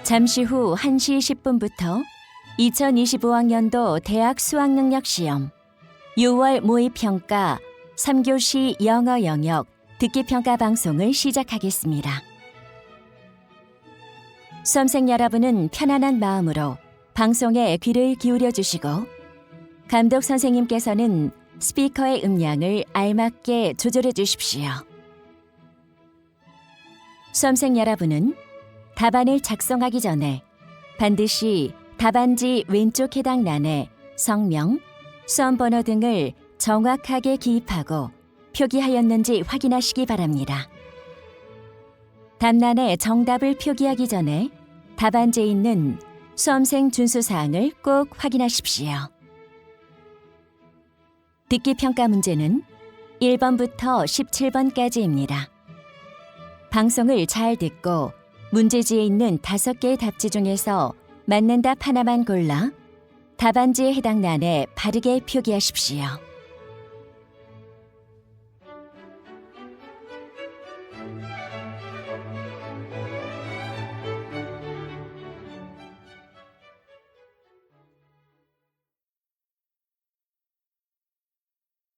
잠시 후 1시 10분부터 2025학년도 대학 수학능력 시험 6월 모의평가 3교시 영어 영역 듣기평가 방송을 시작하겠습니다. 수험생 여러분은 편안한 마음으로 방송에 귀를 기울여 주시고 감독 선생님께서는 스피커의 음량을 알맞게 조절해 주십시오. 수험생 여러분은 답안을 작성하기 전에 반드시 답안지 왼쪽 해당 란에 성명, 수험번호 등을 정확하게 기입하고 표기하였는지 확인하시기 바랍니다. 답란에 정답을 표기하기 전에 답안지에 있는 수험생 준수사항을 꼭 확인하십시오. 듣기평가 문제는 1번부터 17번까지입니다. 방송을 잘 듣고 문제지에 있는 5개의 답지 중에서 맞는 답 하나만 골라 답안지에 해당 란에 바르게 표기하십시오.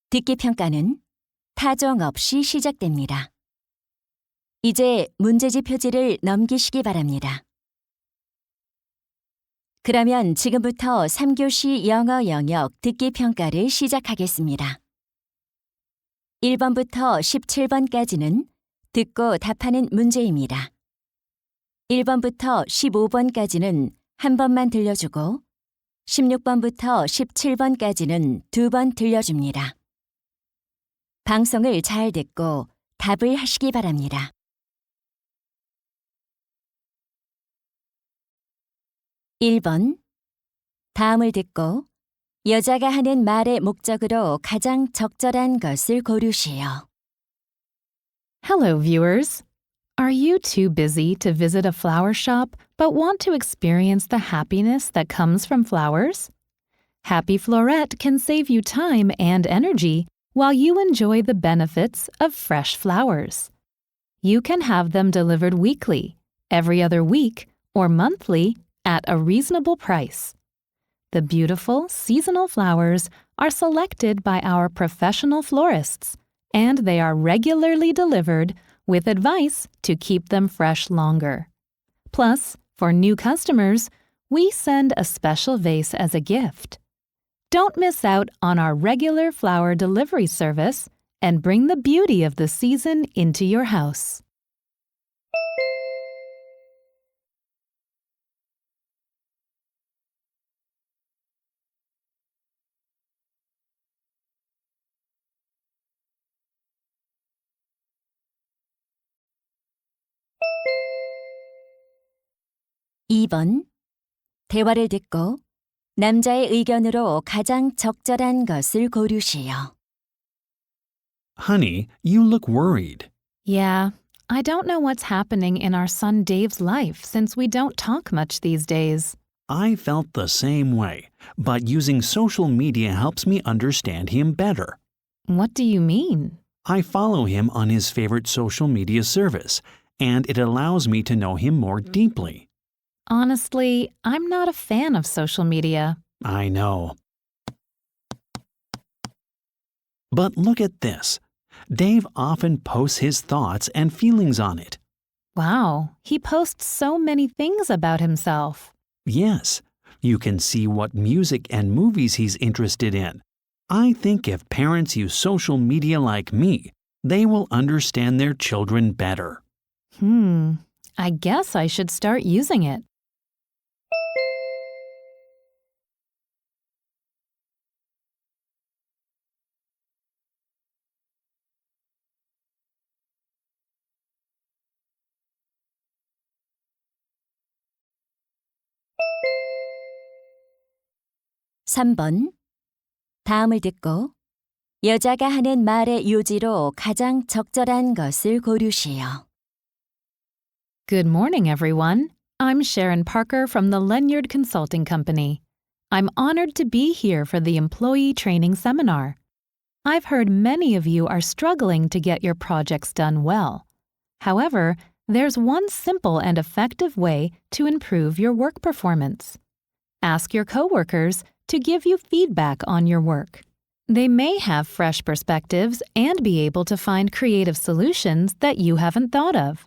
듣기평가는 타종 없이 시작됩니다. 이제 문제지 표지를 넘기시기 바랍니다. 그러면 지금부터 3교시 영어 영역 듣기평가를 시작하겠습니다. 1번부터 17번까지는 듣고 답하는 문제입니다. 1번부터 15번까지는 한 번만 들려주고 16번부터 17번까지는 2번 들려줍니다. 방송을 잘 듣고 답을 하시기 바랍니다. 1번. 다음을 듣고 여자가 하는 말의 목적으로 가장 적절한 것을 고르시오. Hello, viewers. Are you too busy to visit a flower shop but want to experience the happiness that comes from flowers? Happy Florette can save you time and energy while you enjoy the benefits of fresh flowers. You can have them delivered weekly, every other week, or monthly at a reasonable price. The beautiful seasonal flowers are selected by our professional florists, and they are regularly delivered with advice to keep them fresh longer. Plus, for new customers, we send a special vase as a gift. Don't miss out on our regular flower delivery service and bring the beauty of the season into your house. (2번) 대화를 듣고 남자의 의견으로 가장 적절한 것을 고르시오. Honey, you look worried. Yeah, I don't know what's happening in our son Dave's life since we don't talk much these days. I felt the same way, but using social media helps me understand him better. What do you mean? I follow him on his favorite social media service, and it allows me to know him more deeply. Honestly, I'm not a fan of social media. I know. But look at this. Dave often posts his thoughts and feelings on it. Wow, he posts so many things about himself. Yes, you can see what music and movies he's interested in. I think if parents use social media like me, they will understand their children better. I guess I should start using it. (3번) 다음을 듣고 여자가 하는 말의 요지로 가장 적절한 것을 고르시오. Good morning, everyone. I'm Sharon Parker from the Lenyard Consulting Company. I'm honored to be here for the Employee Training Seminar. I've heard many of you are struggling to get your projects done well. However, There's one simple and effective way to improve your work performance. Ask your coworkers to give you feedback on your work. They may have fresh perspectives and be able to find creative solutions that you haven't thought of.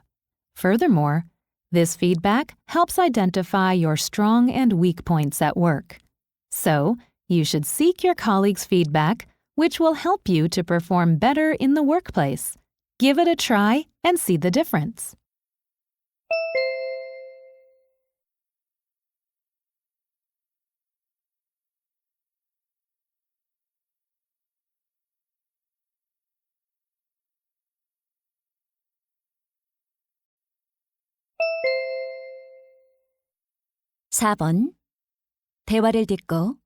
Furthermore, this feedback helps identify your strong and weak points at work. So, you should seek your colleagues' feedback, which will help you to perform better in the workplace. Give it a try and see the difference. (4번) 대화를 듣고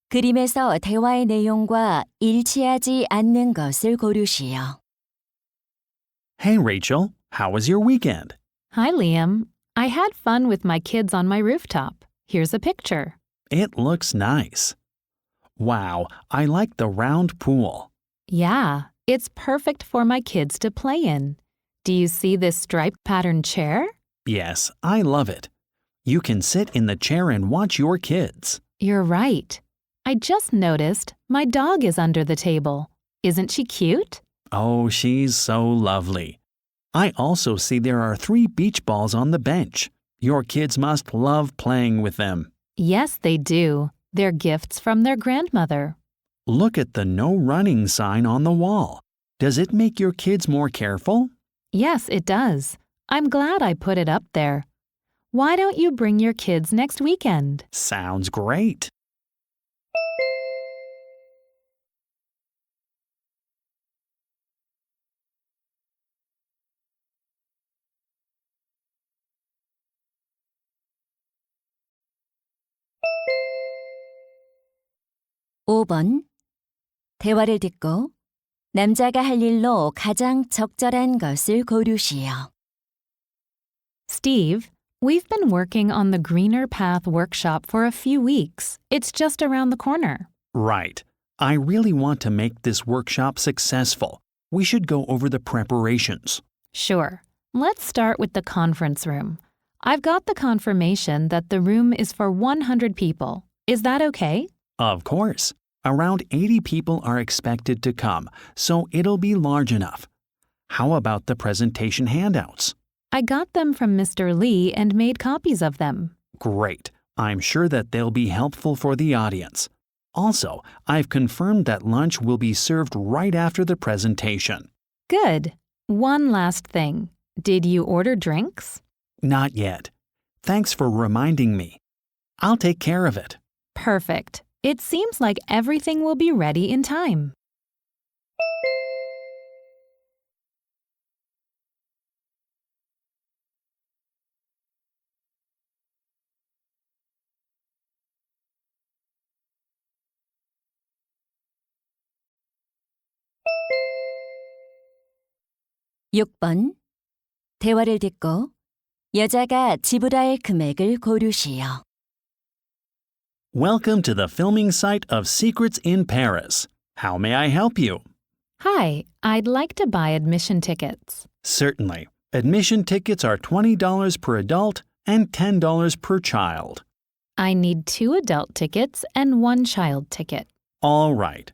그림에서 대화의 내용과 일치하지 않는 것을 고르시오. Hey, Rachel, how was your weekend? Hi, Liam. I had fun with my kids on my rooftop. Here's a picture. It looks nice. Wow, I like the round pool. Yeah, it's perfect for my kids to play in. Do you see this striped pattern chair? Yes, I love it. You can sit in the chair and watch your kids. You're right. I just noticed my dog is under the table. Isn't she cute? Oh, she's so lovely. I also see there are 3 beach balls on the bench. Your kids must love playing with them. Yes, they do. They're gifts from their grandmother. Look at the no running sign on the wall. Does it make your kids more careful? Yes, it does. I'm glad I put it up there. Why don't you bring your kids next weekend? Sounds great. (5번) 대화를 듣고 남자가 할 일로 가장 적절한 것을 고르시오. Steve, we've been working on the Greener Path workshop for a few weeks. It's just around the corner. Right. I really want to make this workshop successful. We should go over the preparations. Sure. Let's start with the conference room. I've got the confirmation that the room is for 100 people. Is that okay? Of course. Around 80 people are expected to come, so it'll be large enough. How about the presentation handouts? I got them from Mr. Lee and made copies of them. Great. I'm sure that they'll be helpful for the audience. Also, I've confirmed that lunch will be served right after the presentation. Good. One last thing. Did you order drinks? Not yet. Thanks for reminding me. I'll take care of it. Perfect. It seems like everything will be ready in time. (6번) 대화를 듣고 여자가 지불할 금액을 고르시오. Welcome to the filming site of Secrets in Paris. How may I help you? Hi, I'd like to buy admission tickets. Certainly. Admission tickets are $20 per adult and $10 per child. I need 2 adult tickets and 1 child ticket. All right.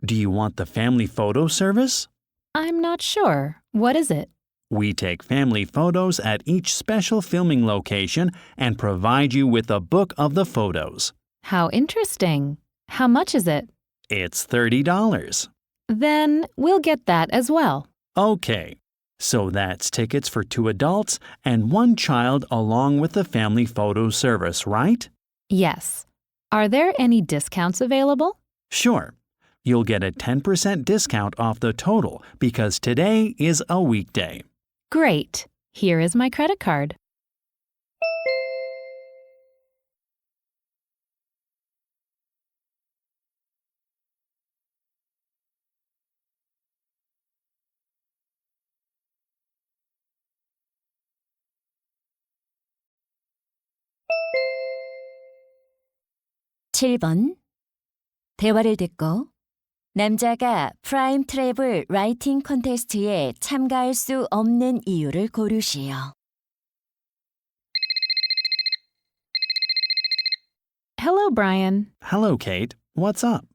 Do you want the family photo service? I'm not sure. What is it? We take family photos at each special filming location and provide you with a book of the photos. How interesting. How much is it? It's $30. Then we'll get that as well. Okay. So that's tickets for 2 adults and 1 child along with the family photo service, right? Yes. Are there any discounts available? Sure. You'll get a 10% discount off the total because today is a weekday. Great. Here is my credit card. (7번) 대화를 듣고 남자가 프라임 트래블 라이팅 콘테스트에 참가할 수 없는 이유를 고르시오. Hello, Brian. Hello, Kate. What's up?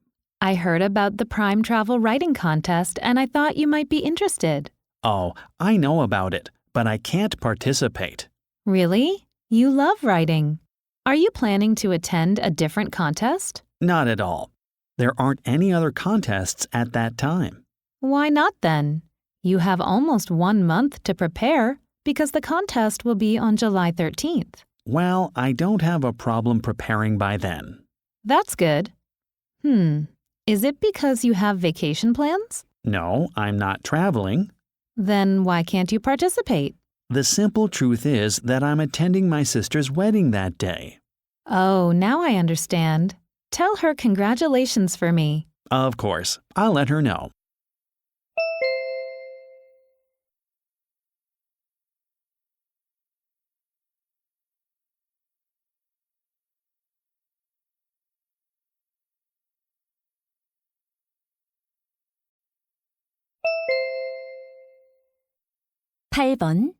I heard about the Prime Travel Writing Contest and I thought you might be interested. Oh, I know about it, but I can't participate. Really? You love writing. Are you planning to attend a different contest? Not at all. There aren't any other contests at that time. Why not then? You have almost 1 month to prepare because the contest will be on July 13th. Well, I don't have a problem preparing by then. That's good. Is it because you have vacation plans? No, I'm not traveling. Then why can't you participate? The simple truth is that I'm attending my sister's wedding that day. Oh, now I understand. Tell her congratulations for me. Of course, I'll let her know. (8번)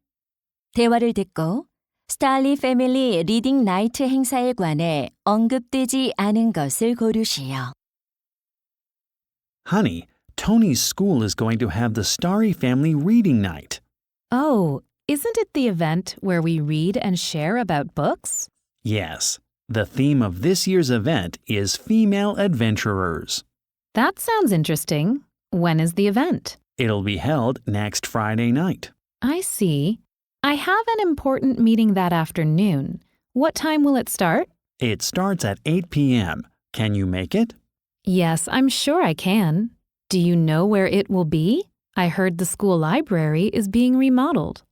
대화를 듣고 스탈리 패밀리 리딩 나이트 행사에 관해 언급되지 않은 것을 고르시오. Honey, Tony's school is going to have the Starry Family Reading Night. Oh, isn't it the event where we read and share about books? Yes, the theme of this year's event is Female Adventurers. That sounds interesting. When is the event? It'll be held next Friday night. I see. I have an important meeting that afternoon. What time will it start? It starts at 8 p.m. Can you make it? Yes, I'm sure I can. Do you know where it will be? I heard the school library is being remodeled.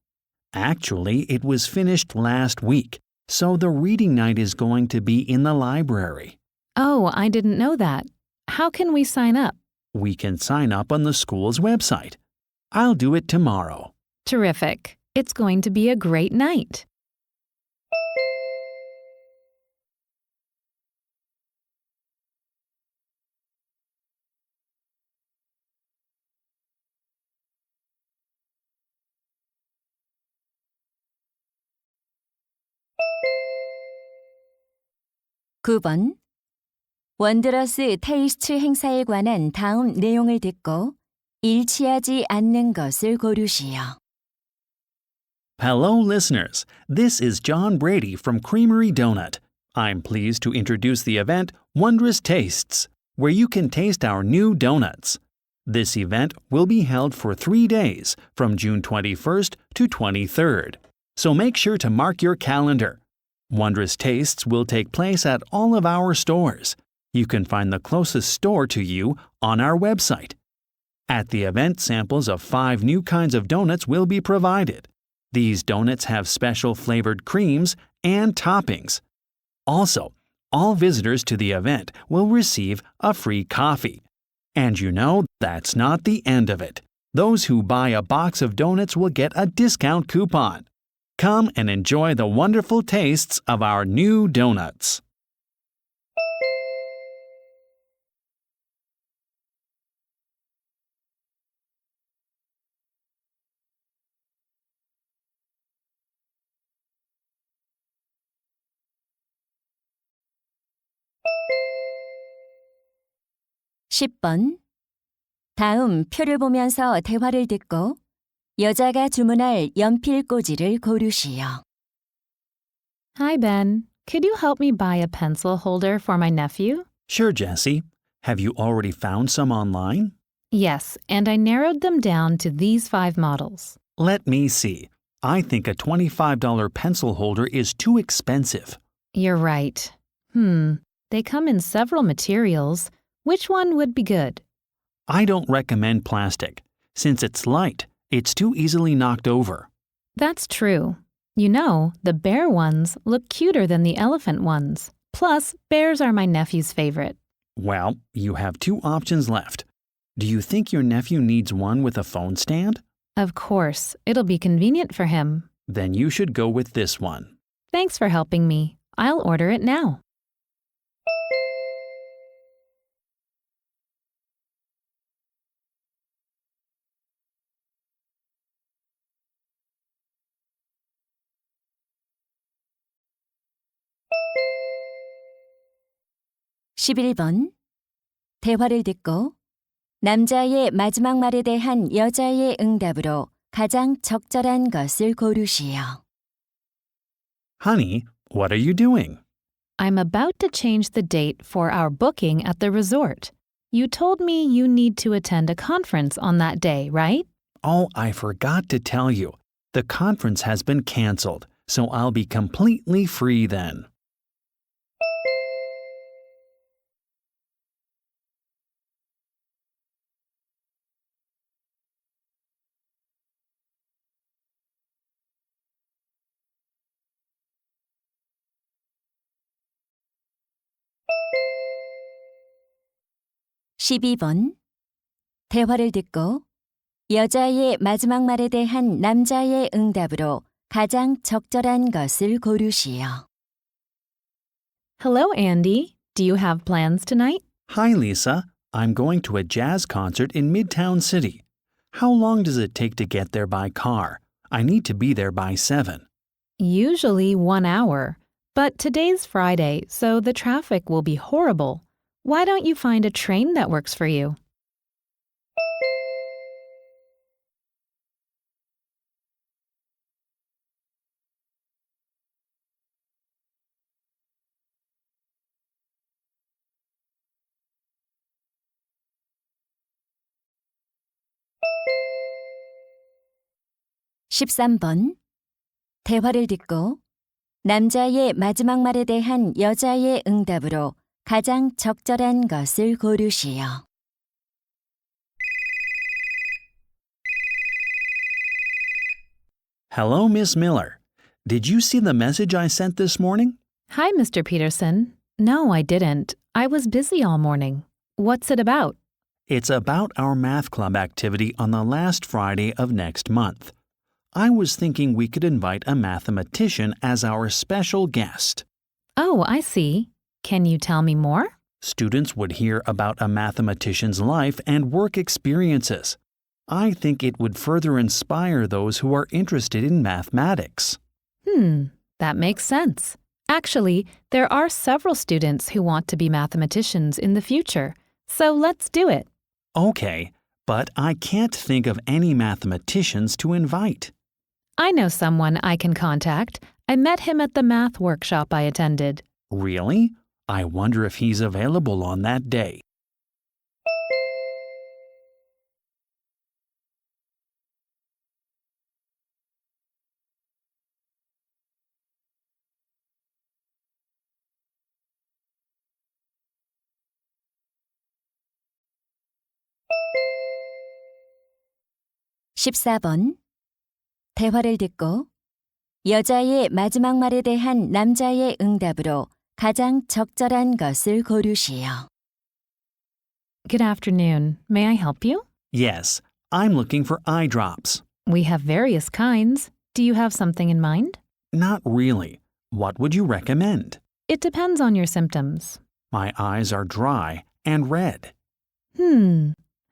Actually, it was finished last week, so the reading night is going to be in the library. Oh, I didn't know that. How can we sign up? We can sign up on the school's website. I'll do it tomorrow. Terrific. It's going to be a great night. (9번) 원드러스 테이스트 행사에 관한 다음 내용을 듣고 일치하지 않는 것을 고르시오. Hello, listeners. This is John Brady from Creamery Donut. I'm pleased to introduce the event Wondrous Tastes, where you can taste our new donuts. This event will be held for 3 days, from June 21st to 23rd. So make sure to mark your calendar. Wondrous Tastes will take place at all of our stores. You can find the closest store to you on our website. At the event, samples of 5 new kinds of donuts will be provided. These donuts have special flavored creams and toppings. Also, all visitors to the event will receive a free coffee. And you know, that's not the end of it. Those who buy a box of donuts will get a discount coupon. Come and enjoy the wonderful tastes of our new donuts. (10번) 다음 표를 보면서 대화를 듣고 여자가 주문할 연필 꽂이를 고르시오. Hi, Ben. Could you help me buy a pencil holder for my nephew? Sure, Jessie. Have you already found some online? Yes, and I narrowed them down to these 5 models. Let me see. I think a $25 pencil holder is too expensive. You're right. They come in several materials. Which one would be good? I don't recommend plastic. Since it's light, it's too easily knocked over. That's true. You know, the bear ones look cuter than the elephant ones. Plus, bears are my nephew's favorite. Well, you have 2 options left. Do you think your nephew needs one with a phone stand? Of course, it'll be convenient for him. Then you should go with this one. Thanks for helping me. I'll order it now. 11번. 대화를 듣고 남자의 마지막 말에 대한 여자의 응답으로 가장 적절한 것을 고르시오. Honey, what are you doing? I'm about to change the date for our booking at the resort. You told me you need to attend a conference on that day, right? Oh, I forgot to tell you. The conference has been canceled, so I'll be completely free then. (12번) 대화를 듣고 여자의 마지막 말에 대한 남자의 응답으로 가장 적절한 것을 고르시오. Hello, Andy. Do you have plans tonight? Hi, Lisa. I'm going to a jazz concert in Midtown City. How long does it take to get there by car? I need to be there by 7. Usually 1 hour. But today's Friday, so the traffic will be horrible. Why don't you find a train that works for you? (13번) 대화를 듣고 남자의 마지막 말에 대한 여자의 응답으로 가장 적절한 것을 고르시오. Hello, Miss Miller. Did you see the message I sent this morning? Hi, Mr. Peterson. No, I didn't. I was busy all morning. What's it about? It's about our math club activity on the last Friday of next month. I was thinking we could invite a mathematician as our special guest. Oh, I see. Can you tell me more? Students would hear about a mathematician's life and work experiences. I think it would further inspire those who are interested in mathematics. That makes sense. Actually, there are several students who want to be mathematicians in the future, so let's do it. Okay, but I can't think of any mathematicians to invite. I know someone I can contact. I met him at the math workshop I attended. Really? I wonder if he's available on that day. (14번) 대화를 듣고 여자의 마지막 말에 대한 남자의 응답으로 가장 적절한 것을 고르시오. Good afternoon. May I help you? Yes, I'm looking for eye drops. We have various kinds. Do you have something in mind? Not really. What would you recommend? It depends on your symptoms. My eyes are dry and red.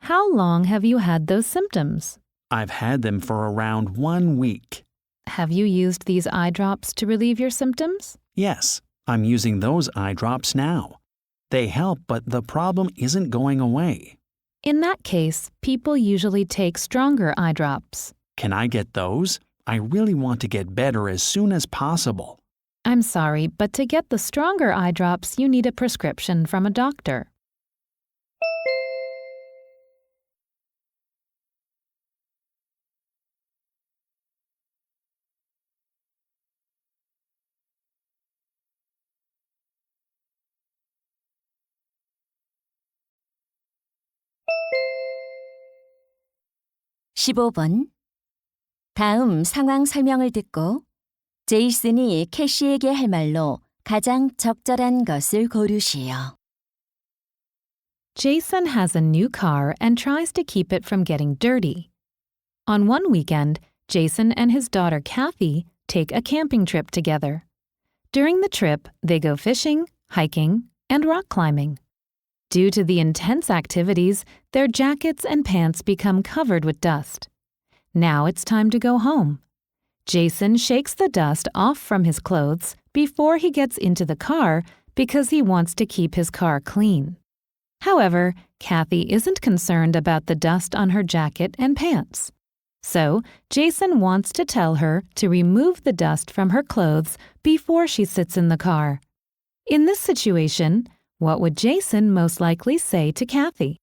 How long have you had those symptoms? I've had them for around 1 week. Have you used these eye drops to relieve your symptoms? Yes, I'm using those eye drops now. They help, but the problem isn't going away. In that case, people usually take stronger eye drops. Can I get those? I really want to get better as soon as possible. I'm sorry, but to get the stronger eye drops, you need a prescription from a doctor. (15번) 다음 상황 설명을 듣고 제이슨이 캐시에게 할 말로 가장 적절한 것을 고르시오. Jason has a new car and tries to keep it from getting dirty. On one weekend, Jason and his daughter Kathy take a camping trip together. During the trip, they go fishing, hiking, and rock climbing. Due to the intense activities, their jackets and pants become covered with dust. Now it's time to go home. Jason shakes the dust off from his clothes before he gets into the car because he wants to keep his car clean. However, Kathy isn't concerned about the dust on her jacket and pants. So, Jason wants to tell her to remove the dust from her clothes before she sits in the car. In this situation, what would Jason most likely say to Kathy?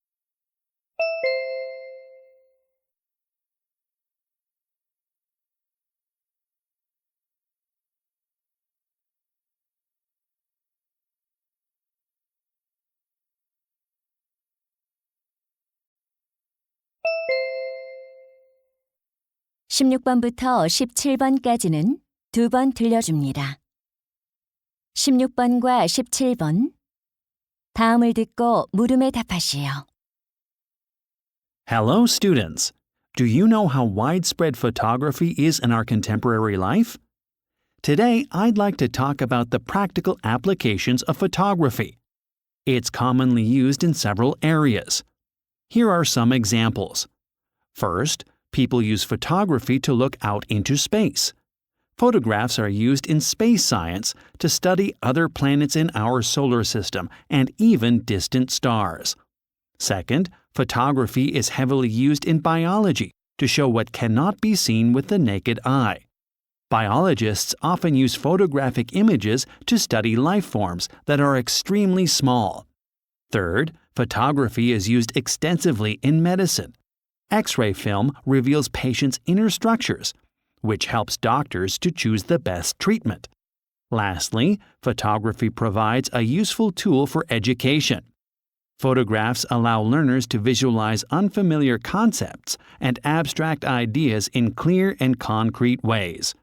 (16번부터 17번까지는) 두 번 들려줍니다. 16번과 17번. 다음을 듣고 물음에 답하시오. Hello, students. Do you know how widespread photography is in our contemporary life? Today, I'd like to talk about the practical applications of photography. It's commonly used in several areas. Here are some examples. First, people use photography to look out into space. Photographs are used in space science to study other planets in our solar system and even distant stars. Second, photography is heavily used in biology to show what cannot be seen with the naked eye. Biologists often use photographic images to study life forms that are extremely small. Third, photography is used extensively in medicine. X-ray film reveals patients' inner structures, which helps doctors to choose the best treatment. Lastly, photography provides a useful tool for education. Photographs allow learners to visualize unfamiliar concepts and abstract ideas in clear and concrete ways.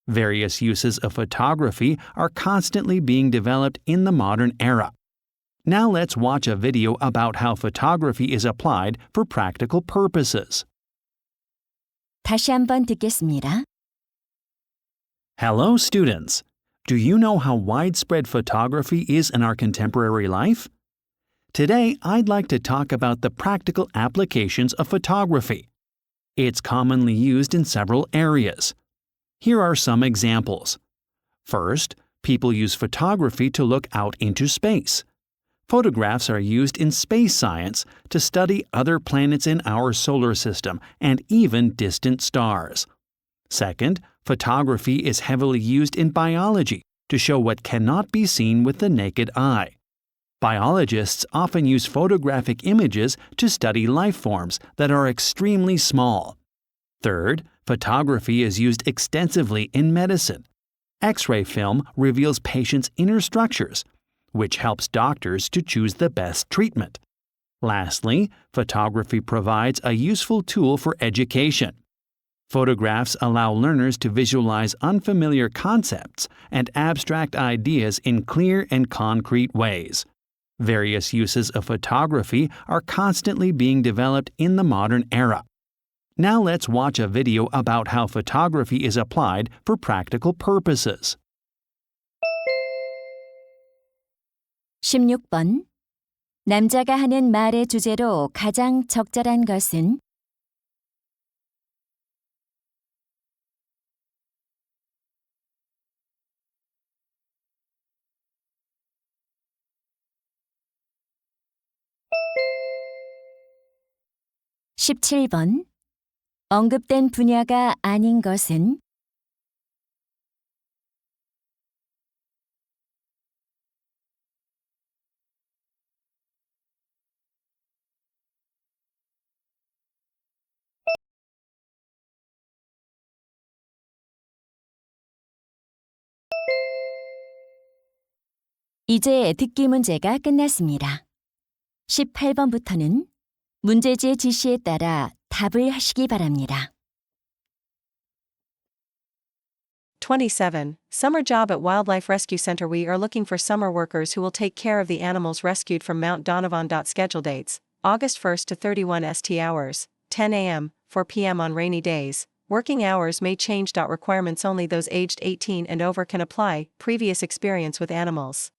Various uses of photography are constantly being developed in the modern era. Now let's watch a video about how photography is applied for practical purposes. 다시 한번 듣겠습니다. Hello, students. Do you know how widespread photography is in our contemporary life? Today, I'd like to talk about the practical applications of photography. It's commonly used in several areas. Here are some examples. First, people use photography to look out into space. Photographs are used in space science to study other planets in our solar system and even distant stars. Second, photography is heavily used in biology to show what cannot be seen with the naked eye. Biologists often use photographic images to study life forms that are extremely small. Third, photography is used extensively in medicine. X-ray film reveals patients' inner structures, which helps doctors to choose the best treatment. Lastly, photography provides a useful tool for education. Photographs allow learners to visualize unfamiliar concepts and abstract ideas in clear and concrete ways. Various uses of photography are constantly being developed in the modern era. Now let's watch a video about how photography is applied for practical purposes. 16번. 남자가 하는 말의 주제로 가장 적절한 것은? (17번) 언급된 분야가 아닌 것은? 이제 듣기 문제가 끝났습니다. 18번부터는 문제지의 지시에 따라 답을 하시기 바랍니다. 27. Summer job at Wildlife Rescue Center. We are looking for summer workers who will take care of the animals rescued from Mount Donovan. Schedule dates: August 1st to 31 St. Hours, 10 a.m., 4 p.m. on rainy days. Working hours may change. Requirements: only those aged 18 and over can apply. Previous experience with animals.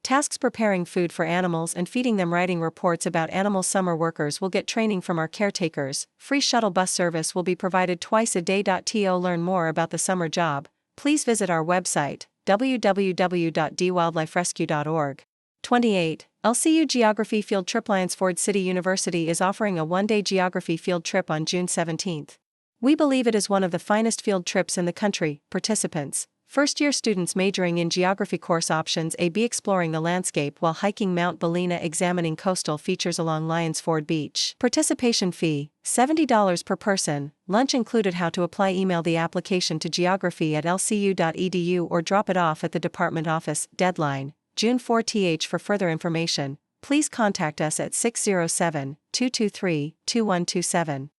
Tasks: preparing food for animals and feeding them. Writing reports about animals. Summer workers will get training from our caretakers. Free shuttle bus service will be provided twice a day. To learn more about the summer job, please visit our website www.dwildliferescue.org. 28. LCU Geography Field Trip. Lions Ford City University is offering a one-day geography field trip on June 17. We believe it is one of the finest field trips in the country. Participants: first-year students majoring in geography. Course options: A. B. Exploring the landscape while hiking Mount Ballina, examining coastal features along Lions Ford Beach. Participation fee: $70 per person, lunch included. How to apply: email the application to geography@lcu.edu or drop it off at the department office. Deadline: June 4. For further information, please contact us at 607-223-2127.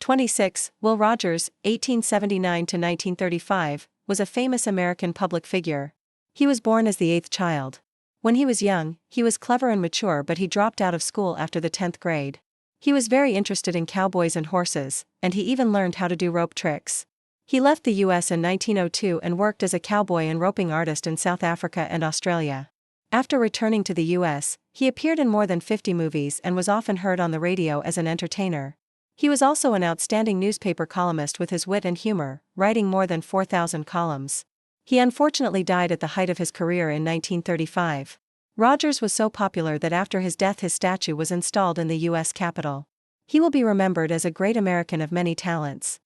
26. Will Rogers, 1879–1935, was a famous American public figure. He was born as the 8th child. When he was young, he was clever and mature, but he dropped out of school after the 10th grade. He was very interested in cowboys and horses, and he even learned how to do rope tricks. He left the U.S. in 1902 and worked as a cowboy and roping artist in South Africa and Australia. After returning to the U.S., he appeared in more than 50 movies and was often heard on the radio as an entertainer. He was also an outstanding newspaper columnist with his wit and humor, writing more than 4,000 columns. He unfortunately died at the height of his career in 1935. Rogers was so popular that after his death his statue was installed in the U.S. Capitol. He will be remembered as a great American of many talents.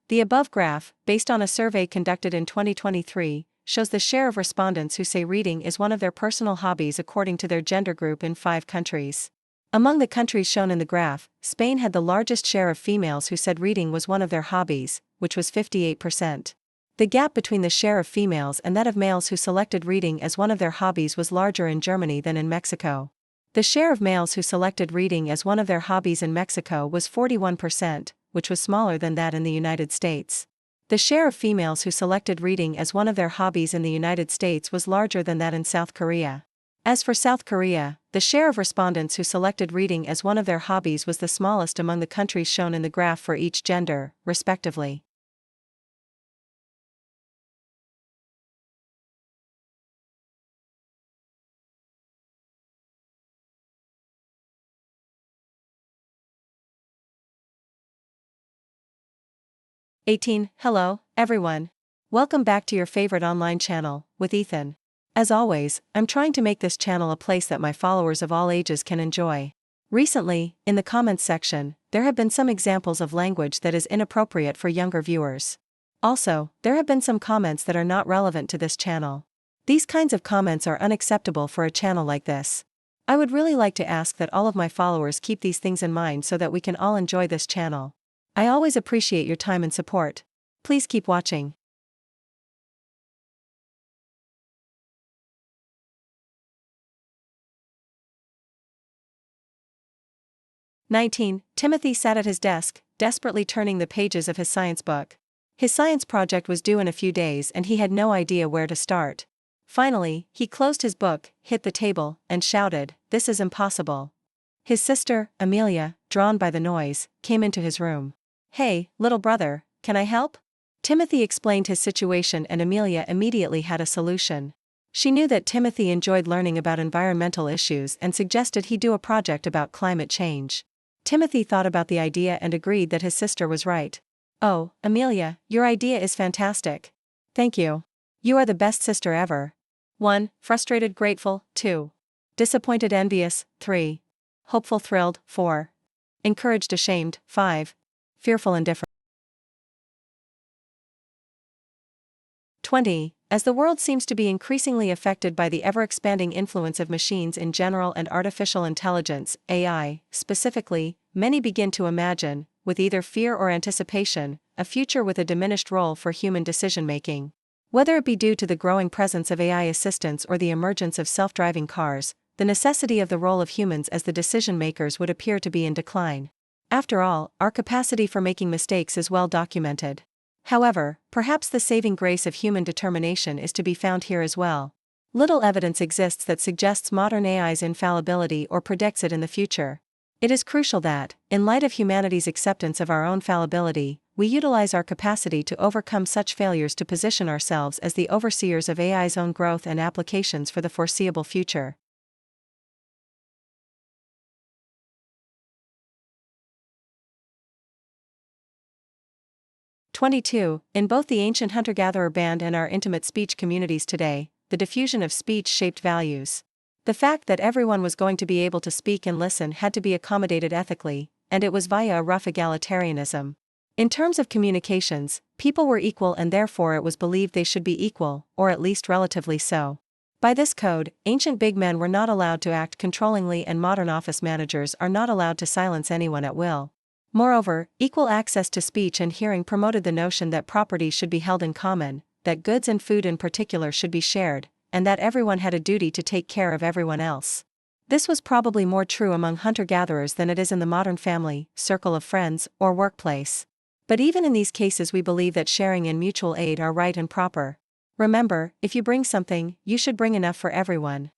The above graph, based on a survey conducted in 2023, shows the share of respondents who say reading is one of their personal hobbies according to their gender group in 5 countries. Among the countries shown in the graph, Spain had the largest share of females who said reading was one of their hobbies, which was 58%. The gap between the share of females and that of males who selected reading as one of their hobbies was larger in Germany than in Mexico. The share of males who selected reading as one of their hobbies in Mexico was 41%, which was smaller than that in the United States. The share of females who selected reading as one of their hobbies in the United States was larger than that in South Korea. As for South Korea, the share of respondents who selected reading as one of their hobbies was the smallest among the countries shown in the graph for each gender, respectively. Hello, everyone. Welcome back to your favorite online channel, with Ethan. As always, I'm trying to make this channel a place that my followers of all ages can enjoy. Recently, in the comments section, there have been some examples of language that is inappropriate for younger viewers. Also, there have been some comments that are not relevant to this channel. These kinds of comments are unacceptable for a channel like this. I would really like to ask that all of my followers keep these things in mind so that we can all enjoy this channel. I always appreciate your time and support. Please keep watching. 19. Timothy sat at his desk, desperately turning the pages of his science book. His science project was due in a few days and he had no idea where to start. Finally, he closed his book, hit the table, and shouted, "This is impossible." His sister, Amelia, drawn by the noise, came into his room. "Hey, little brother, can I help?" Timothy explained his situation and Amelia immediately had a solution. She knew that Timothy enjoyed learning about environmental issues and suggested he do a project about climate change. Timothy thought about the idea and agreed that his sister was right. "Oh, Amelia, your idea is fantastic. Thank you. You are the best sister ever." 1. Frustrated, grateful. 2. Disappointed, envious. 3. Hopeful, thrilled. 4. Encouraged, ashamed. 5. Fearful, indifferent. 20. As the world seems to be increasingly affected by the ever-expanding influence of machines in general and artificial intelligence, AI, specifically, many begin to imagine, with either fear or anticipation, a future with a diminished role for human decision-making. Whether it be due to the growing presence of AI assistants or the emergence of self-driving cars, the necessity of the role of humans as the decision-makers would appear to be in decline. After all, our capacity for making mistakes is well documented. However, perhaps the saving grace of human determination is to be found here as well. Little evidence exists that suggests modern AI's infallibility or predicts it in the future. It is crucial that, in light of humanity's acceptance of our own fallibility, we utilize our capacity to overcome such failures to position ourselves as the overseers of AI's own growth and applications for the foreseeable future. (22) In both the ancient hunter-gatherer band and our intimate speech communities today, the diffusion of speech shaped values. The fact that everyone was going to be able to speak and listen had to be accommodated ethically, and it was via a rough egalitarianism. In terms of communications, people were equal and therefore it was believed they should be equal, or at least relatively so. By this code, ancient big men were not allowed to act controllingly and modern office managers are not allowed to silence anyone at will. Moreover, equal access to speech and hearing promoted the notion that property should be held in common, that goods and food in particular should be shared, and that everyone had a duty to take care of everyone else. This was probably more true among hunter-gatherers than it is in the modern family, circle of friends, or workplace. But even in these cases we believe that sharing and mutual aid are right and proper. Remember, if you bring something, you should bring enough for everyone.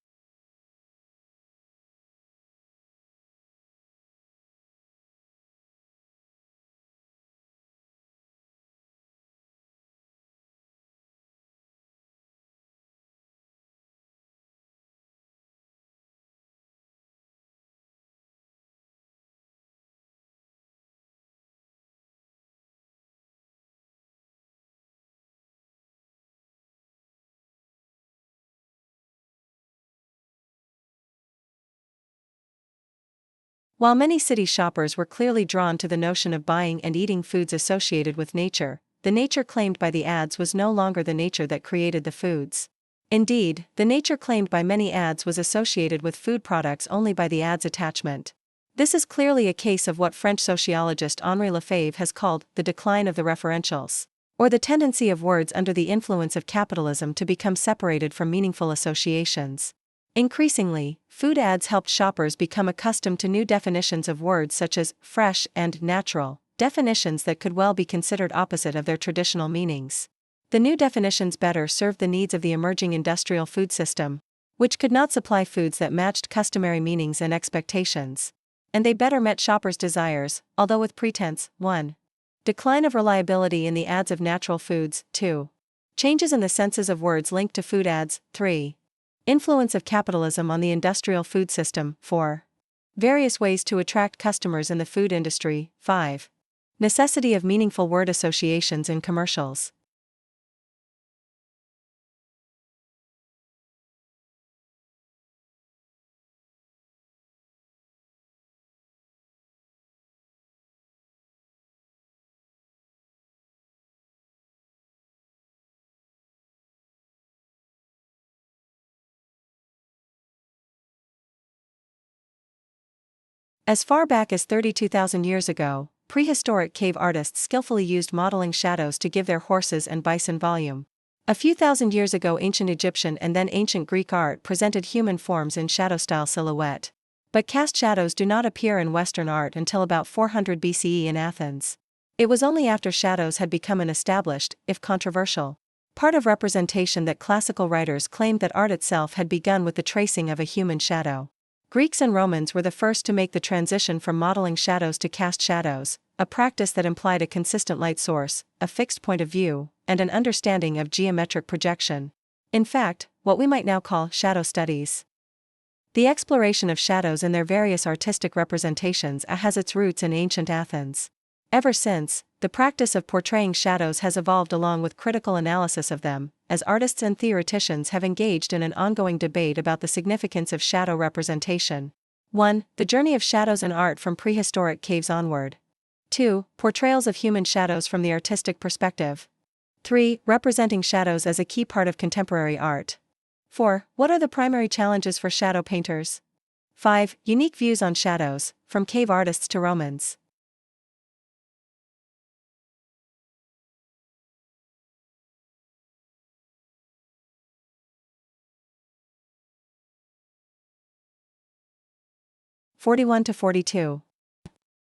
While many city shoppers were clearly drawn to the notion of buying and eating foods associated with nature, the nature claimed by the ads was no longer the nature that created the foods. Indeed, the nature claimed by many ads was associated with food products only by the ad's attachment. This is clearly a case of what French sociologist Henri Lefebvre has called the decline of the referentials, or the tendency of words under the influence of capitalism to become separated from meaningful associations. Increasingly, food ads helped shoppers become accustomed to new definitions of words such as fresh and natural, definitions that could well be considered opposite of their traditional meanings. The new definitions better served the needs of the emerging industrial food system, which could not supply foods that matched customary meanings and expectations. And they better met shoppers' desires, although with pretense. 1. Decline of reliability in the ads of natural foods. 2. Changes in the senses of words linked to food ads. 3. Influence of capitalism on the industrial food system. 4. Various ways to attract customers in the food industry. 5. Necessity of meaningful word associations in commercials. As far back as 32,000 years ago, prehistoric cave artists skillfully used modeling shadows to give their horses and bison volume. A few thousand years ago, ancient Egyptian and then ancient Greek art presented human forms in shadow-style silhouette. But cast shadows do not appear in Western art until about 400 BCE in Athens. It was only after shadows had become an established, if controversial, part of representation that classical writers claimed that art itself had begun with the tracing of a human shadow. Greeks and Romans were the first to make the transition from modeling shadows to cast shadows, a practice that implied a consistent light source, a fixed point of view, and an understanding of geometric projection. In fact, what we might now call shadow studies. The exploration of shadows in their various artistic representations has its roots in ancient Athens. Ever since, the practice of portraying shadows has evolved along with critical analysis of them, as artists and theoreticians have engaged in an ongoing debate about the significance of shadow representation. 1. The journey of shadows in art from prehistoric caves onward. 2. Portrayals of human shadows from the artistic perspective. 3. Representing shadows as a key part of contemporary art. 4. What are the primary challenges for shadow painters? 5. Unique views on shadows, from cave artists to Romans. (41-42).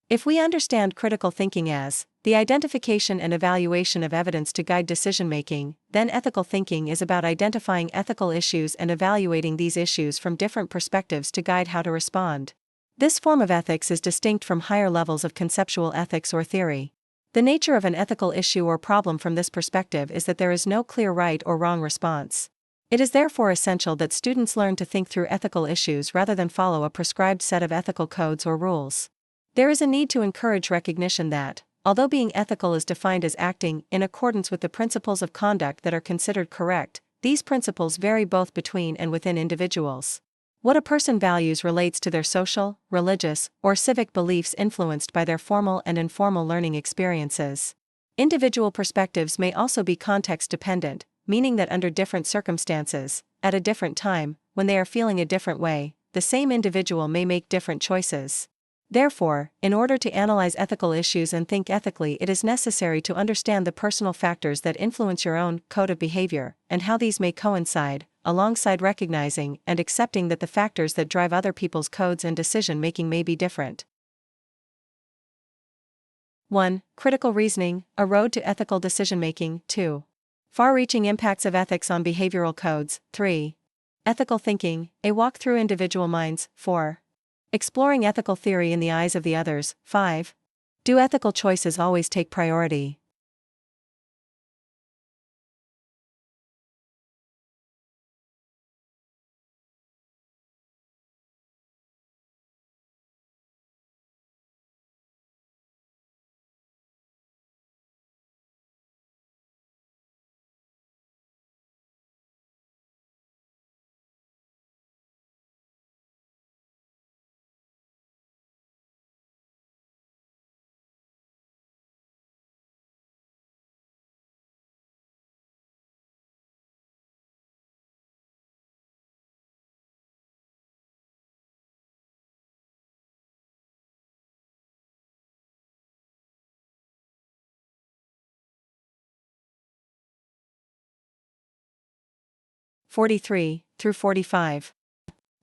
If we understand critical thinking as the identification and evaluation of evidence to guide decision-making, then ethical thinking is about identifying ethical issues and evaluating these issues from different perspectives to guide how to respond. This form of ethics is distinct from higher levels of conceptual ethics or theory. The nature of an ethical issue or problem from this perspective is that there is no clear right or wrong response. It is therefore essential that students learn to think through ethical issues rather than follow a prescribed set of ethical codes or rules. There is a need to encourage recognition that, although being ethical is defined as acting in accordance with the principles of conduct that are considered correct, these principles vary both between and within individuals. What a person values relates to their social, religious, or civic beliefs influenced by their formal and informal learning experiences. Individual perspectives may also be context dependent, meaning that under different circumstances, at a different time, when they are feeling a different way, the same individual may make different choices. Therefore, in order to analyze ethical issues and think ethically, it is necessary to understand the personal factors that influence your own code of behavior, and how these may coincide, alongside recognizing and accepting that the factors that drive other people's codes and decision-making may be different. 1. Critical reasoning, a road to ethical decision-making. 2. Far-reaching impacts of ethics on behavioral codes. 3. Ethical thinking, a walk through individual minds. 4. Exploring ethical theory in the eyes of the others. 5. Do ethical choices always take priority? (43 through 45).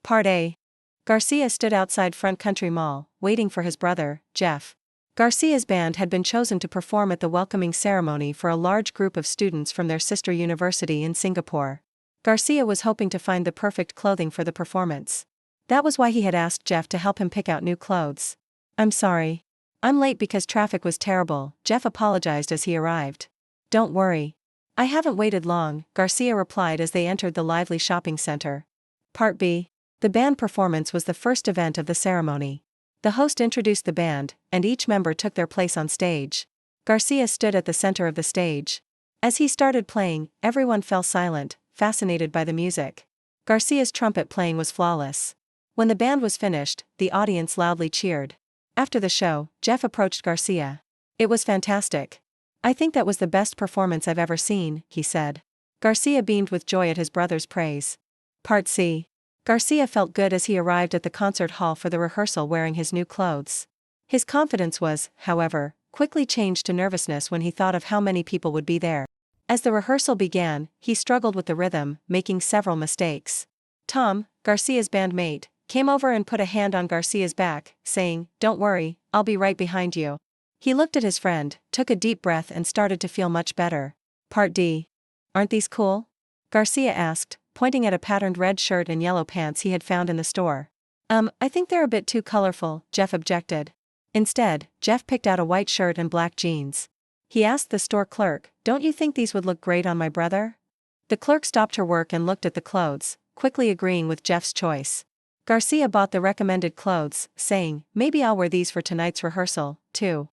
Part A. Garcia stood outside Front Country Mall, waiting for his brother, Jeff. Garcia's band had been chosen to perform at the welcoming ceremony for a large group of students from their sister university in Singapore. Garcia was hoping to find the perfect clothing for the performance. That was why he had asked Jeff to help him pick out new clothes. "I'm sorry. I'm late because traffic was terrible," Jeff apologized as he arrived. "Don't worry. I haven't waited long," Garcia replied as they entered the lively shopping center. Part B. The band performance was the first event of the ceremony. The host introduced the band, and each member took their place on stage. Garcia stood at the center of the stage. As he started playing, everyone fell silent, fascinated by the music. Garcia's trumpet playing was flawless. When the band was finished, the audience loudly cheered. After the show, Jeff approached Garcia. "It was fantastic. I think that was the best performance I've ever seen," he said. Garcia beamed with joy at his brother's praise. Part C. Garcia felt good as he arrived at the concert hall for the rehearsal wearing his new clothes. His confidence was, however, quickly changed to nervousness when he thought of how many people would be there. As the rehearsal began, he struggled with the rhythm, making several mistakes. Tom, Garcia's bandmate, came over and put a hand on Garcia's back, saying, "Don't worry, I'll be right behind you." He looked at his friend, took a deep breath and started to feel much better. Part D. Aren't these cool? Garcia asked, pointing at a patterned red shirt and yellow pants he had found in the store. I think they're a bit too colorful," Jeff objected. Instead, Jeff picked out a white shirt and black jeans. He asked the store clerk, "Don't you think these would look great on my brother?" The clerk stopped her work and looked at the clothes, quickly agreeing with Jeff's choice. Garcia bought the recommended clothes, saying, "Maybe I'll wear these for tonight's rehearsal, too."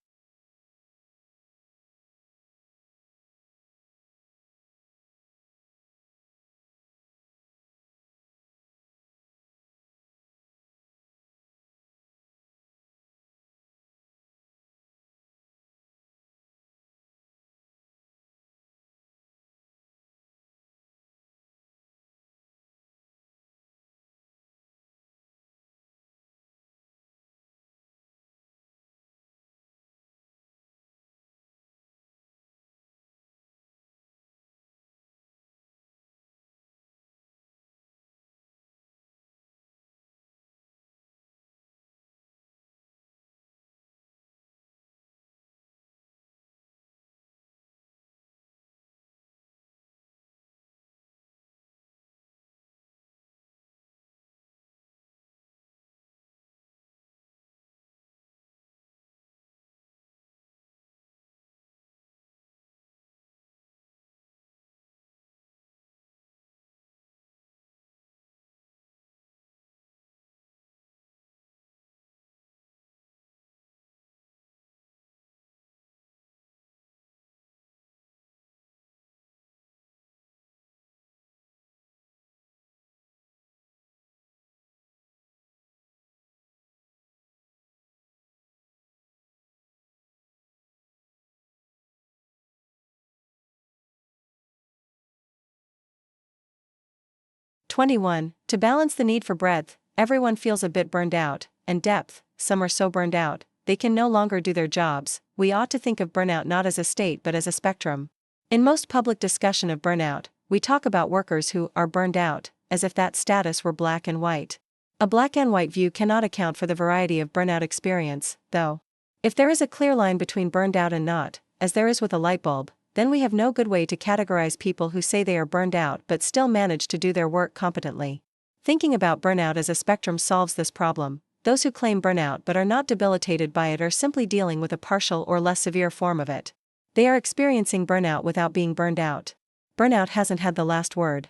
21. To balance the need for breadth, everyone feels a bit burned out, and depth, some are so burned out, they can no longer do their jobs. We ought to think of burnout not as a state but as a spectrum. In most public discussion of burnout, we talk about workers who are burned out, as if that status were black and white. A black and white view cannot account for the variety of burnout experience, though. If there is a clear line between burned out and not, as there is with a light bulb, then we have no good way to categorize people who say they are burned out but still manage to do their work competently. Thinking about burnout as a spectrum solves this problem. Those who claim burnout but are not debilitated by it are simply dealing with a partial or less severe form of it. They are experiencing burnout without being burned out. Burnout hasn't had the last word.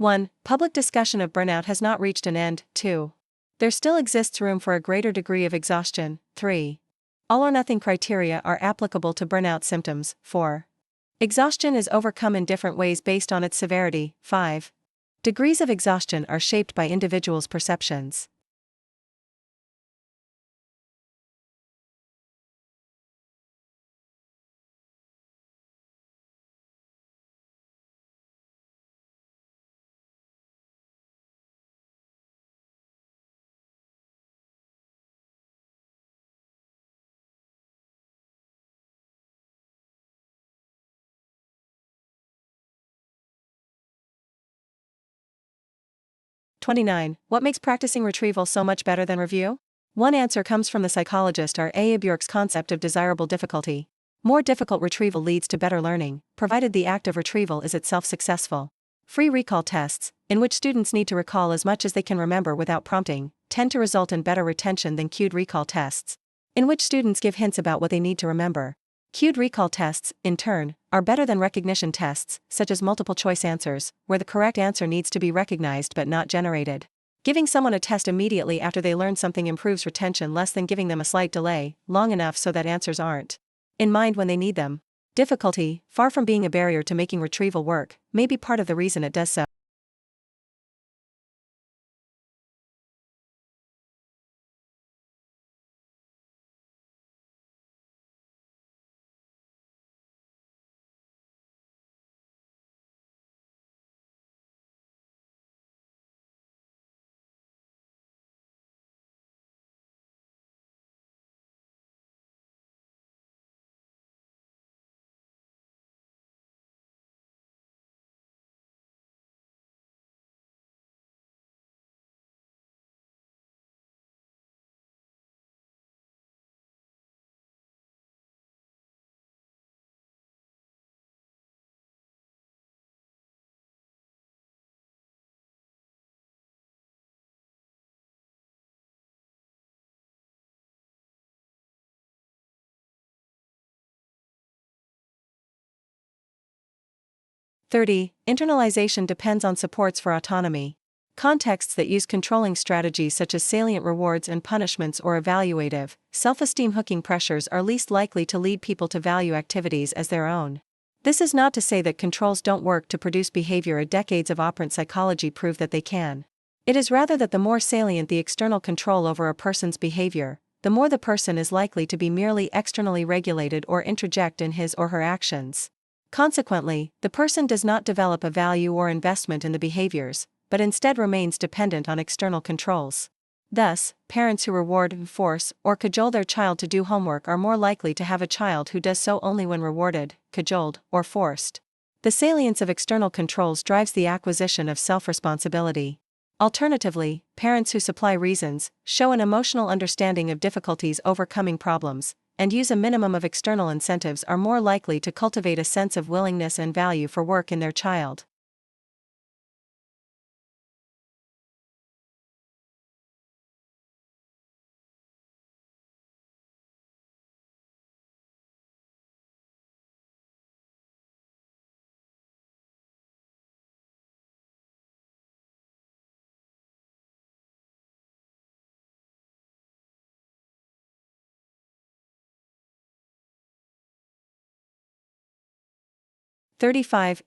One, public discussion of burnout has not reached an end. 2. There still exists room for a greater degree of exhaustion. 3. All or nothing criteria are applicable to burnout symptoms. 4. Exhaustion is overcome in different ways based on its severity. 5. Degrees of exhaustion are shaped by individuals' perceptions. What makes practicing retrieval so much better than review? One answer comes from the psychologist R. A. Bjork's concept of desirable difficulty. More difficult retrieval leads to better learning, provided the act of retrieval is itself successful. Free recall tests, in which students need to recall as much as they can remember without prompting, tend to result in better retention than cued recall tests, in which students give hints about what they need to remember. Cued recall tests, in turn, are better than recognition tests, such as multiple choice answers, where the correct answer needs to be recognized but not generated. Giving someone a test immediately after they learn something improves retention less than giving them a slight delay, long enough so that answers aren't in mind when they need them. Difficulty, far from being a barrier to making retrieval work, may be part of the reason it does so. Internalization depends on supports for autonomy. Contexts that use controlling strategies such as salient rewards and punishments or evaluative, self-esteem hooking pressures are least likely to lead people to value activities as their own. This is not to say that controls don't work to produce behavior. Decades of operant psychology prove that they can. It is rather that the more salient the external control over a person's behavior, the more the person is likely to be merely externally regulated or introject in his or her actions. Consequently, the person does not develop a value or investment in the behaviors, but instead remains dependent on external controls. Thus, parents who reward, force, or cajole their child to do homework are more likely to have a child who does so only when rewarded, cajoled, or forced. The salience of external controls drives the acquisition of self-responsibility. Alternatively, parents who supply reasons, show an emotional understanding of difficulties overcoming problems, and use a minimum of external incentives are more likely to cultivate a sense of willingness and value for work in their child.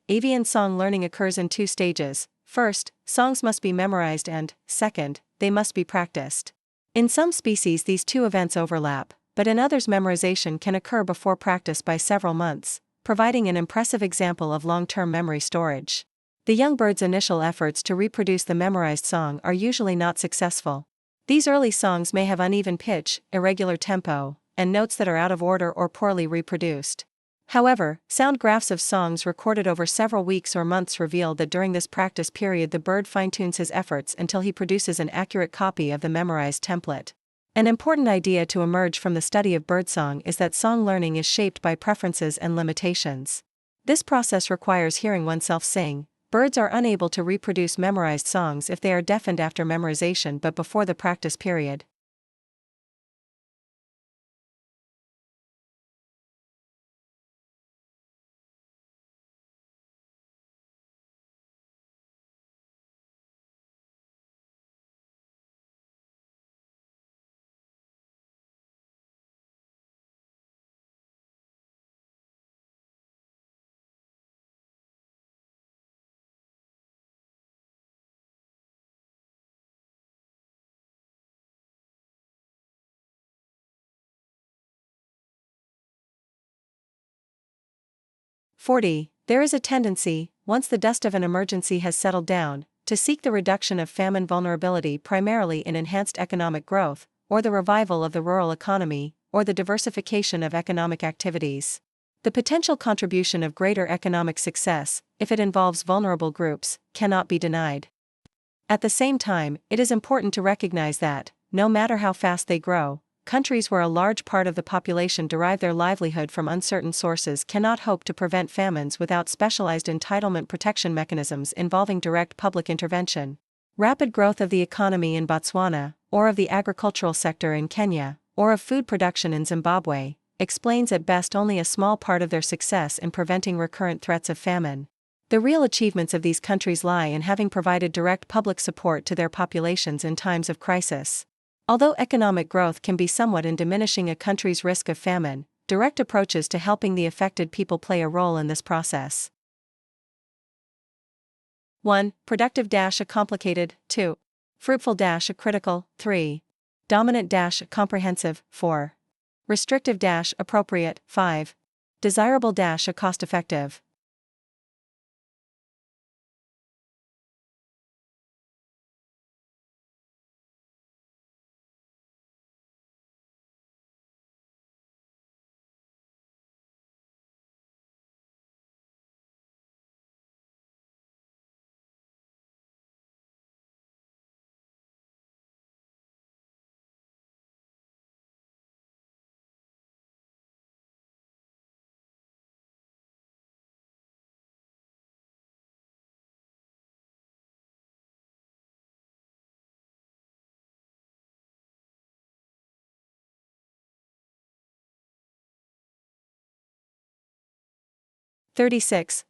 Avian song learning occurs in two stages. First, songs must be memorized and, second, they must be practiced. In some species these two events overlap, but in others memorization can occur before practice by several months, providing an impressive example of long-term memory storage. The young bird's initial efforts to reproduce the memorized song are usually not successful. These early songs may have uneven pitch, irregular tempo, and notes that are out of order or poorly reproduced. However, sound graphs of songs recorded over several weeks or months reveal that during this practice period the bird fine-tunes his efforts until he produces an accurate copy of the memorized template. An important idea to emerge from the study of birdsong is that song learning is shaped by preferences and limitations. This process requires hearing oneself sing. Birds are unable to reproduce memorized songs if they are deafened after memorization but before the practice period. There is a tendency, once the dust of an emergency has settled down, to seek the reduction of famine vulnerability primarily in enhanced economic growth, or the revival of the rural economy, or the diversification of economic activities. The potential contribution of greater economic success, if it involves vulnerable groups, cannot be denied. At the same time, it is important to recognize that, no matter how fast they grow, countries where a large part of the population derive their livelihood from uncertain sources cannot hope to prevent famines without specialized entitlement protection mechanisms involving direct public intervention. Rapid growth of the economy in Botswana, or of the agricultural sector in Kenya, or of food production in Zimbabwe, explains at best only a small part of their success in preventing recurrent threats of famine. The real achievements of these countries lie in having provided direct public support to their populations in times of crisis. Although economic growth can be somewhat in diminishing a country's risk of famine, direct approaches to helping the affected people play a role in this process. 1. Productive-a complicated, 2. Fruitful-a critical, 3. Dominant-a comprehensive, 4. Restrictive-appropriate, 5. Desirable-a cost-effective.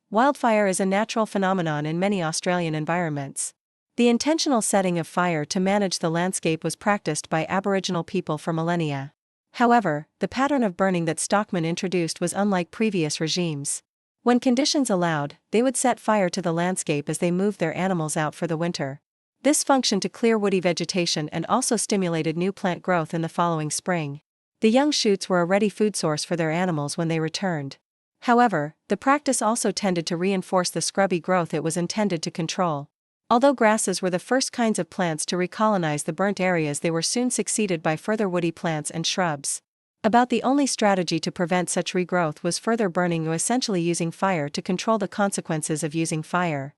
Wildfire is a natural phenomenon in many Australian environments. The intentional setting of fire to manage the landscape was practiced by Aboriginal people for millennia. However, the pattern of burning that Stockman introduced was unlike previous regimes. When conditions allowed, they would set fire to the landscape as they moved their animals out for the winter. This functioned to clear woody vegetation and also stimulated new plant growth in the following spring. The young shoots were a ready food source for their animals when they returned. However, the practice also tended to reinforce the scrubby growth it was intended to control. Although grasses were the first kinds of plants to recolonize the burnt areas, they were soon succeeded by further woody plants and shrubs. About the only strategy to prevent such regrowth was further burning, or essentially using fire to control the consequences of using fire.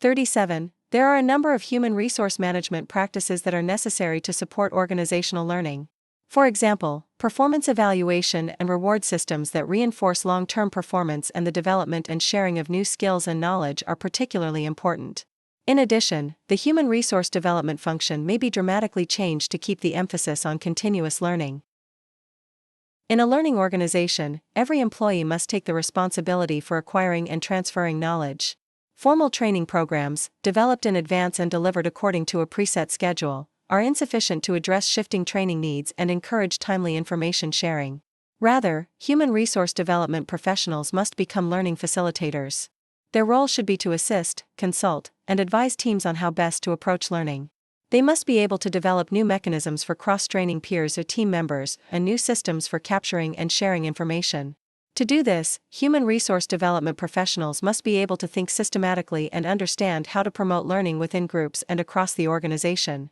37. There are a number of human resource management practices that are necessary to support organizational learning. For example, performance evaluation and reward systems that reinforce long-term performance and the development and sharing of new skills and knowledge are particularly important. In addition, the human resource development function may be dramatically changed to keep the emphasis on continuous learning. In a learning organization, every employee must take the responsibility for acquiring and transferring knowledge. Formal training programs, developed in advance and delivered according to a preset schedule, are insufficient to address shifting training needs and encourage timely information sharing. Rather, human resource development professionals must become learning facilitators. Their role should be to assist, consult, and advise teams on how best to approach learning. They must be able to develop new mechanisms for cross-training peers or team members and new systems for capturing and sharing information. To do this, human resource development professionals must be able to think systematically and understand how to promote learning within groups and across the organization.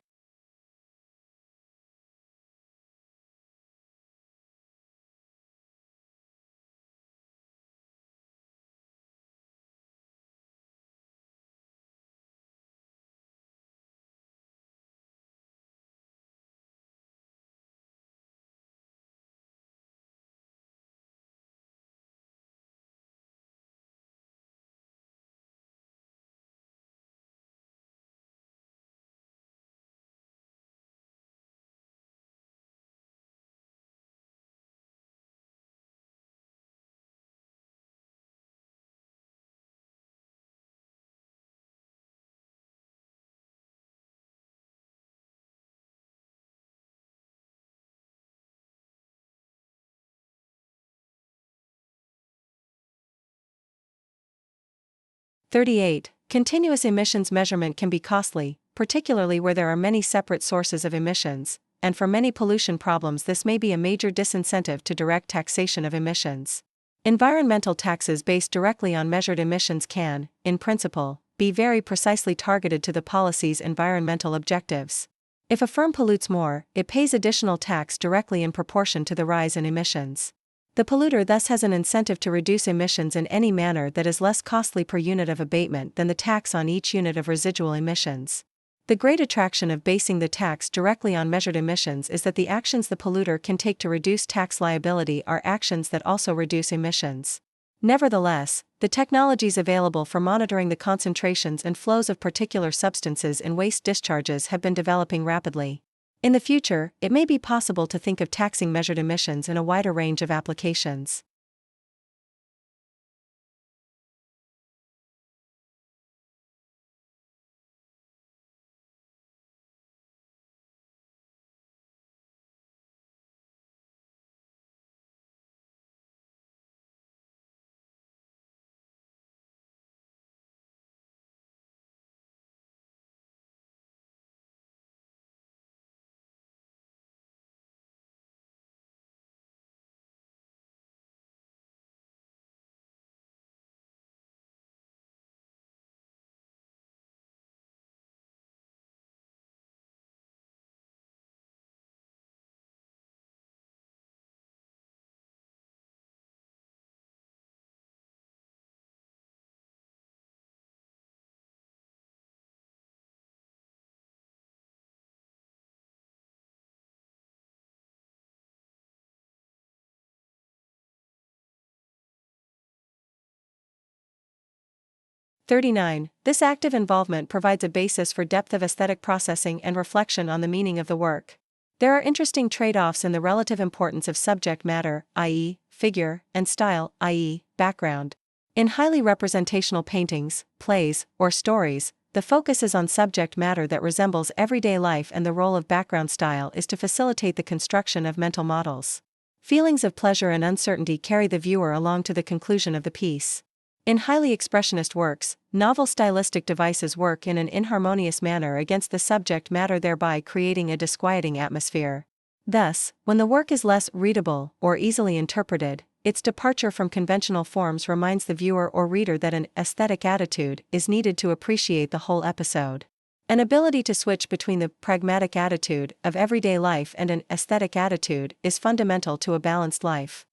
(38) Continuous emissions measurement can be costly, particularly where there are many separate sources of emissions, and for many pollution problems this may be a major disincentive to direct taxation of emissions. Environmental taxes based directly on measured emissions can, in principle, be very precisely targeted to the policy's environmental objectives. If a firm pollutes more, it pays additional tax directly in proportion to the rise in emissions. The polluter thus has an incentive to reduce emissions in any manner that is less costly per unit of abatement than the tax on each unit of residual emissions. The great attraction of basing the tax directly on measured emissions is that the actions the polluter can take to reduce tax liability are actions that also reduce emissions. Nevertheless, the technologies available for monitoring the concentrations and flows of particular substances in waste discharges have been developing rapidly. In the future, it may be possible to think of taxing measured emissions in a wider range of applications. (39) This active involvement provides a basis for depth of aesthetic processing and reflection on the meaning of the work. There are interesting trade-offs in the relative importance of subject matter, i.e., figure, and style, i.e., background. In highly representational paintings, plays, or stories, the focus is on subject matter that resembles everyday life, and the role of background style is to facilitate the construction of mental models. Feelings of pleasure and uncertainty carry the viewer along to the conclusion of the piece. In highly expressionist works, novel stylistic devices work in an inharmonious manner against the subject matter, thereby creating a disquieting atmosphere. Thus, when the work is less readable or easily interpreted, its departure from conventional forms reminds the viewer or reader that an aesthetic attitude is needed to appreciate the whole episode. An ability to switch between the pragmatic attitude of everyday life and an aesthetic attitude is fundamental to a balanced life.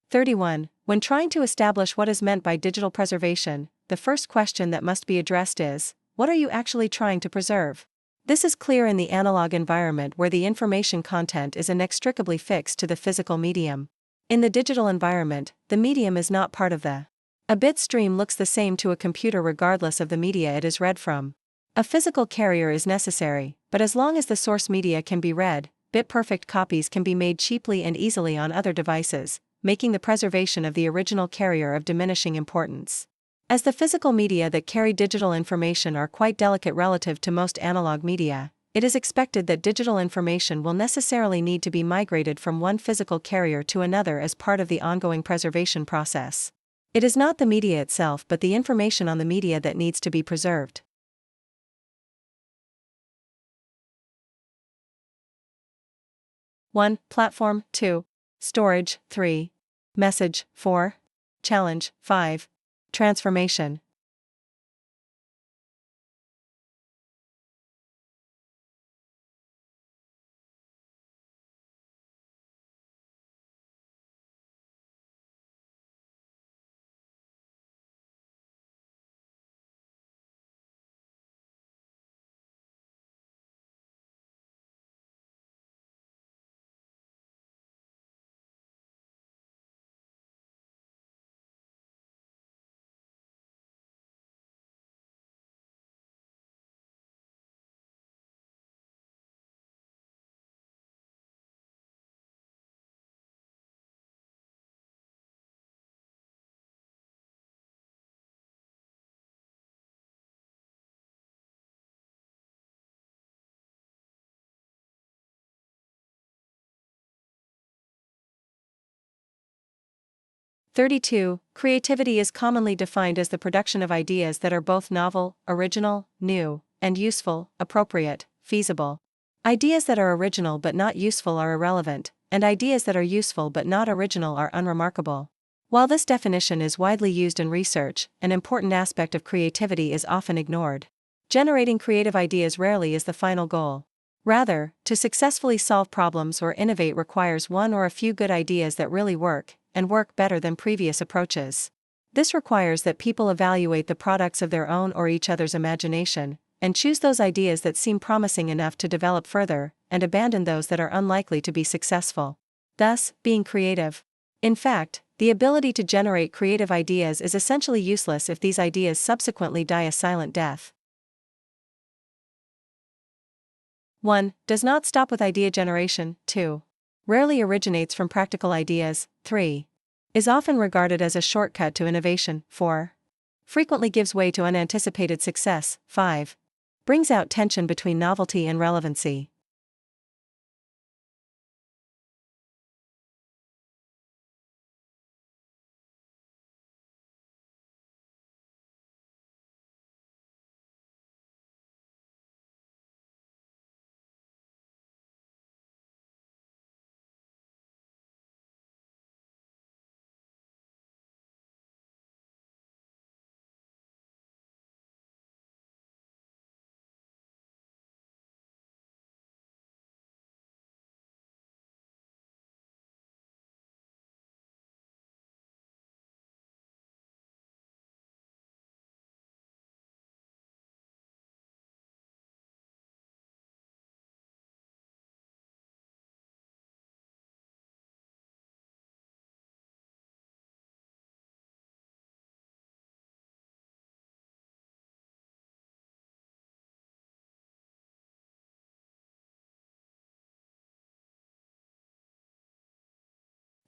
31. When trying to establish what is meant by digital preservation, the first question that must be addressed is, what are you actually trying to preserve? This is clear in the analog environment where the information content is inextricably fixed to the physical medium. In the digital environment, the medium is not part of a bit stream looks the same to a computer regardless of the media it is read from. A physical carrier is necessary, but as long as the source media can be read, bit-perfect copies can be made cheaply and easily on other devices, making the preservation of the original carrier of diminishing importance. As the physical media that carry digital information are quite delicate relative to most analog media, it is expected that digital information will necessarily need to be migrated from one physical carrier to another as part of the ongoing preservation process. It is not the media itself but the information on the media that needs to be preserved. (1) Platform. 2. Storage. 3. Message. 4. Challenge. 5. Transformation. (32) Creativity is commonly defined as the production of ideas that are both novel, original, new, and useful, appropriate, feasible. Ideas that are original but not useful are irrelevant, and ideas that are useful but not original are unremarkable. While this definition is widely used in research, an important aspect of creativity is often ignored. Generating creative ideas rarely is the final goal. Rather, to successfully solve problems or innovate requires one or a few good ideas that really work, and work better than previous approaches. This requires that people evaluate the products of their own or each other's imagination, and choose those ideas that seem promising enough to develop further, and abandon those that are unlikely to be successful. Thus, being creative. In fact, the ability to generate creative ideas is essentially useless if these ideas subsequently die a silent death. 1. Does not stop with idea generation. 2. Rarely originates from practical ideas. 3. Is often regarded as a shortcut to innovation. 4. Frequently gives way to unanticipated success. 5. Brings out tension between novelty and relevancy.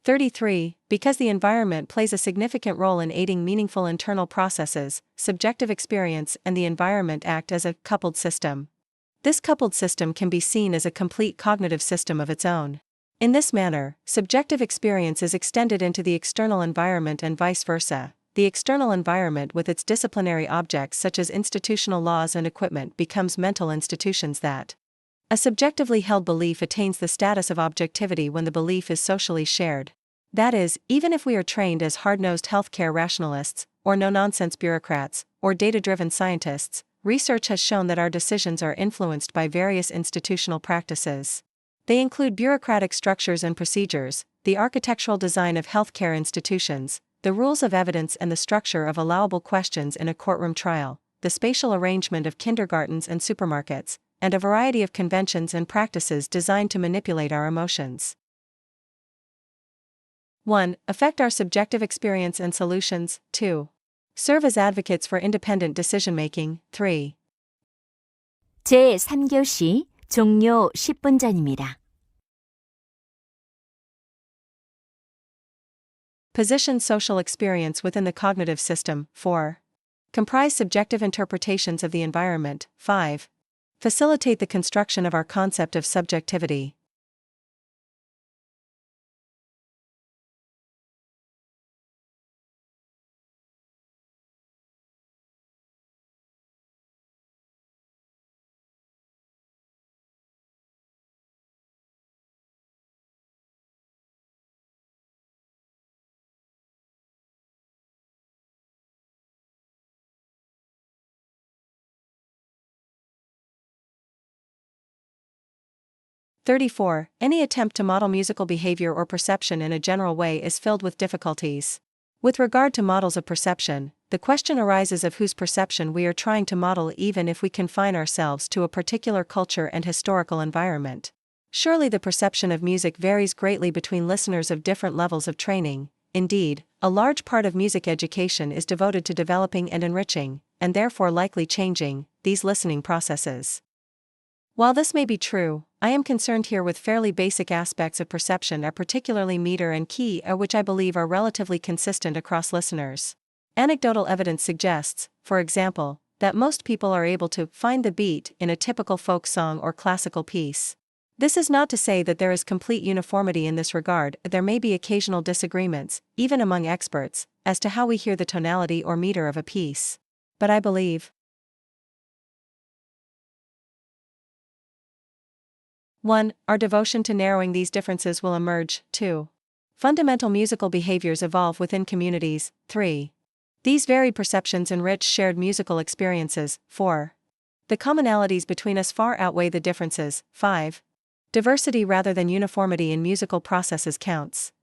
(33) Because the environment plays a significant role in aiding meaningful internal processes, subjective experience and the environment act as a coupled system. This coupled system can be seen as a complete cognitive system of its own. In this manner, subjective experience is extended into the external environment and vice versa. The external environment with its disciplinary objects such as institutional laws and equipment becomes mental institutions that. A subjectively held belief attains the status of objectivity when the belief is socially shared. That is, even if we are trained as hard-nosed healthcare rationalists, or no-nonsense bureaucrats, or data-driven scientists, research has shown that our decisions are influenced by various institutional practices. They include bureaucratic structures and procedures, the architectural design of healthcare institutions, the rules of evidence and the structure of allowable questions in a courtroom trial, the spatial arrangement of kindergartens and supermarkets, and a variety of conventions and practices designed to manipulate our emotions. 1. Affect our subjective experience and solutions. 2. Serve as advocates for independent decision-making. 3. 제3교시 종료 10분 전입니다. Position social experience within the cognitive system. 4. Comprise subjective interpretations of the environment. 5. Facilitate the construction of our concept of subjectivity. (34) Any attempt to model musical behavior or perception in a general way is filled with difficulties. With regard to models of perception, the question arises of whose perception we are trying to model, even if we confine ourselves to a particular culture and historical environment. Surely the perception of music varies greatly between listeners of different levels of training. Indeed, a large part of music education is devoted to developing and enriching, and therefore likely changing, these listening processes. While this may be true, I am concerned here with fairly basic aspects of perception, particularly meter and key, which I believe are relatively consistent across listeners. Anecdotal evidence suggests, for example, that most people are able to find the beat in a typical folk song or classical piece. This is not to say that there is complete uniformity in this regard. There may be occasional disagreements, even among experts, as to how we hear the tonality or meter of a piece. But I believe 1. Our devotion to narrowing these differences will emerge. 2. Fundamental musical behaviors evolve within communities. 3. These varied perceptions enrich shared musical experiences. 4. The commonalities between us far outweigh the differences. 5. Diversity rather than uniformity in musical processes counts.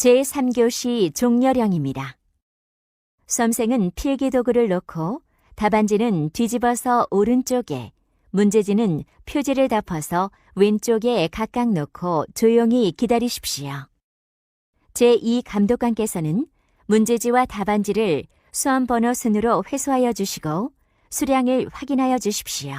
제3교시 종료령입니다. 수험생은 필기도구를 놓고 답안지는 뒤집어서 오른쪽에, 문제지는 표지를 덮어서 왼쪽에 각각 놓고 조용히 기다리십시오. 제2감독관께서는 문제지와 답안지를 수험 번호 순으로 회수하여 주시고 수량을 확인하여 주십시오.